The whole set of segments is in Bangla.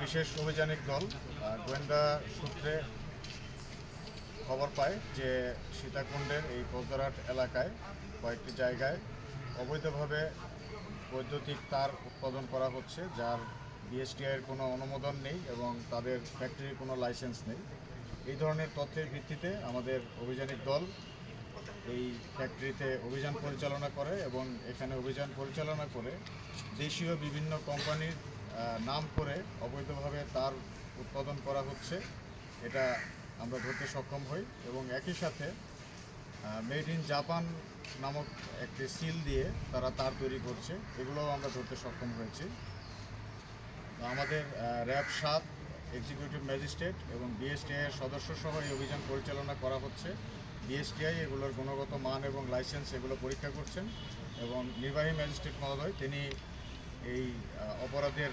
বিশেষ অভিযানিক দল গোয়েন্দা সূত্রে খবর পায় যে সীতাকুণ্ডের এই ফৌজদারহাট এলাকায় কয়েকটি জায়গায় অবৈধভাবে বৈদ্যুতিক তার উৎপাদন করা হচ্ছে, যার বিএসটিআইয়ের কোনো অনুমোদন নেই এবং তাদের ফ্যাক্টরির কোনো লাইসেন্স নেই। এই ধরনের তথ্যের ভিত্তিতে আমাদের অভিযানিক দল এই ফ্যাক্টরিতে অভিযান পরিচালনা করে এবং এখানে অভিযান পরিচালনা করে দেশীয় বিভিন্ন কোম্পানির নাম করে অবৈধভাবে তার উৎপাদন করা হচ্ছে এটা আমরা ধরতে সক্ষম হই এবং একই সাথে মেড ইন জাপান নামক একটি সিল দিয়ে তারা তার তৈরি করছে, এগুলোও আমরা ধরতে সক্ষম হয়েছি। আমাদের র্যাব 7 এক্সিকিউটিভ ম্যাজিস্ট্রেট এবং বিএসটিআইয়ের সদস্যসহ এই অভিযান পরিচালনা করা হচ্ছে। বিএসটিআই এগুলোর গুণগত মান এবং লাইসেন্স এগুলো পরীক্ষা করছেন এবং নির্বাহী ম্যাজিস্ট্রেট মহোদয় তিনি এই অপরাধের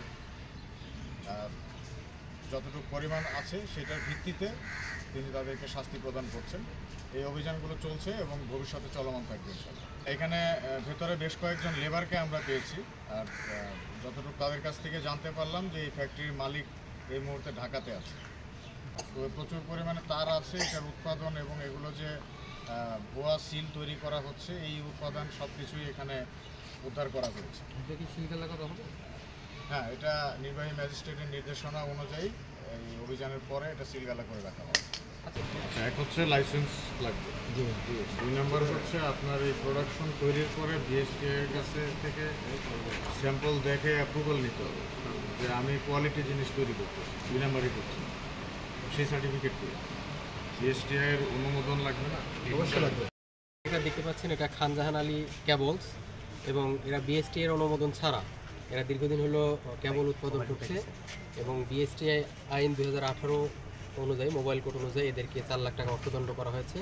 যতটুকু পরিমাণ আছে সেটার ভিত্তিতে তিনি তাদেরকে শাস্তি প্রদান করছেন। এই অভিযানগুলো চলছে এবং ভবিষ্যতে চলমান থাকবে। এখানে ভেতরে বেশ কয়েকজন লেবারকে আমরা পেয়েছি, আর যতটুকু তাদের কাছ থেকে জানতে পারলাম যে এই ফ্যাক্টরির মালিক এই মুহূর্তে ঢাকাতে আছে। তো প্রচুর পরিমাণে তার আছে, এটার উৎপাদন এবং এগুলো যে ভুয়া সিল তৈরি করা হচ্ছে এই উৎপাদন সব কিছুই এখানে উদ্ধার করা হচ্ছে। হ্যাঁ, এটা নির্বাহী ম্যাজিস্ট্রেটের নির্দেশনা অনুযায়ী এই অভিযানের পরে এটা সিলগালা করে রাখা হবে। এক হচ্ছে লাইসেন্স লাগবে, 2 নম্বর হচ্ছে আপনার এই প্রোডাকশন তৈরির পরে বিএসটিআইয়ের কাছে থেকে স্যাম্পল দেখে অ্যাপ্রুভাল নিতে হবে যে আমি কোয়ালিটি জিনিস তৈরি করতে 2 নম্বরই করছি, সেই সার্টিফিকেট দিয়ে বিএসটিআইয়ের অনুমোদন লাগবে না? অবশ্যই লাগবে। এটা দেখতে পাচ্ছেন এটা খানজাহান আলী কেবলস এবং এরা বিএসটিআইয়ের অনুমোদন ছাড়া এরা দীর্ঘদিন হলো কেবল উৎপাদন করছে এবং বিএসটিআই আইন 2018 অনুযায়ী মোবাইল কোড অনুযায়ী এদেরকে 4 লাখ টাকা অর্থদণ্ড করা হয়েছে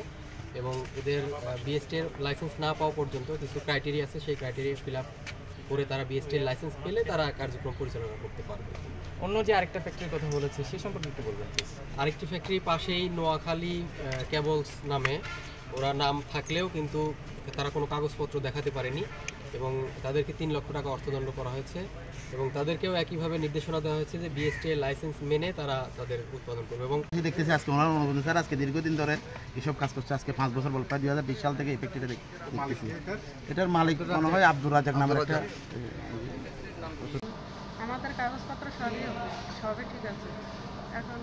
এবং এদের বিএসটিআইয়ের লাইসেন্স না পাওয়া পর্যন্ত কিছু ক্রাইটেরিয়া আছে, সেই ক্রাইটেরিয়া ফিল আপ করে তারা বিএসটিআইয়ের লাইসেন্স পেলে তারা কার্যক্রম পরিচালনা করতে পারবে। অন্য যে আরেকটা ফ্যাক্টরির কথা বলেছে সে সম্পর্কে একটু বলবেন। আরেকটি ফ্যাক্টরি পাশেই নোয়াখালী কেবলস নামে, ওরা নাম থাকলেও কিন্তু তারা কোনো কাগজপত্র দেখাতে পারেনি এবং তাদেরকে 3 লক্ষ টাকা অর্থদণ্ড করা হয়েছে এবং তাদেরকেও একইভাবে নির্দেশনা দেওয়া হয়েছে যে বিএসটিআই লাইসেন্স মেনে তারা তাদের উৎপাদন করবে। এবং দেখতেছি আজকে ওনার অনুমোদন স্যার আজকে দীর্ঘদিন ধরে এসব কাজ করছে, আজকে 5 বছর বল প্রায় 2020 সাল থেকে এই ফ্যাক্টরিটা দেখতেছি। এটার মালিক মনে হয় আব্দুর রাজাক নামের একটা। আমাদের কাগজপত্র সবই ঠিক আছে এখন।